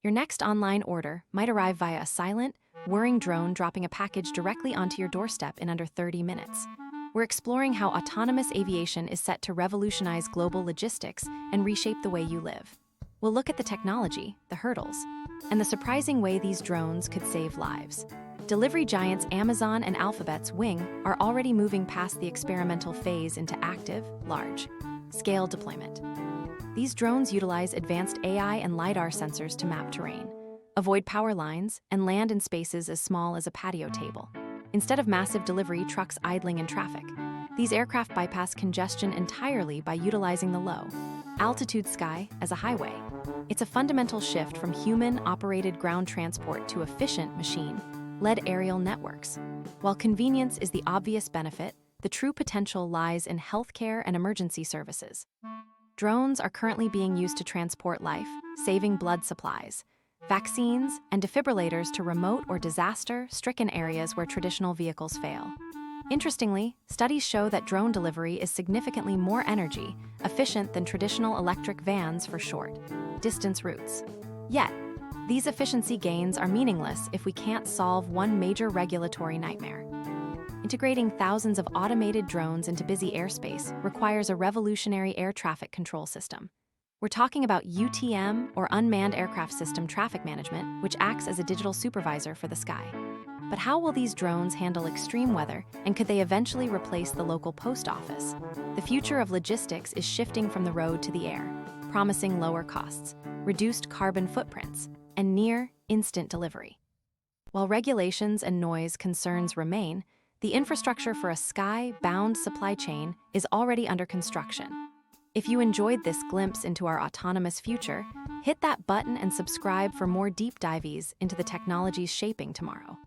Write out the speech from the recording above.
Your next online order might arrive via a silent, whirring drone dropping a package directly onto your doorstep in under 30 minutes. We're exploring how autonomous aviation is set to revolutionize global logistics and reshape the way you live. We'll look at the technology, the hurdles, and the surprising way these drones could save lives. Delivery giants Amazon and Alphabet's Wing are already moving past the experimental phase into active, large-scale deployment. These drones utilize advanced AI and LiDAR sensors to map terrain, avoid power lines, and land in spaces as small as a patio table. Instead of massive delivery trucks idling in traffic, these aircraft bypass congestion entirely by utilizing the low-altitude sky as a highway. It's a fundamental shift from human-operated ground transport to efficient machine-led aerial networks. While convenience is the obvious benefit, the true potential lies in healthcare and emergency services. Drones are currently being used to transport life-saving blood supplies, vaccines, and defibrillators to remote or disaster-stricken areas where traditional vehicles fail. Interestingly, studies show that drone delivery is significantly more energy efficient than traditional electric vans for short-distance routes. Yet, these efficiency gains are meaningless if we can't solve one major regulatory nightmare. Integrating thousands of automated drones into busy airspace requires a revolutionary air traffic control system. We're talking about UTM, or Unmanned Aircraft System Traffic Management, which acts as a digital supervisor for the sky. But how will these drones handle extreme weather, and could they eventually replace the local post office? The future of logistics is shifting from the road to the air, promising lower costs, reduced carbon footprints, and near-instant delivery. While regulations and noise concerns remain, the infrastructure for a sky-bound supply chain is already under construction. If you enjoyed this glimpse into our autonomous future, hit that button and subscribe for more deep dives into the technologies shaping tomorrow.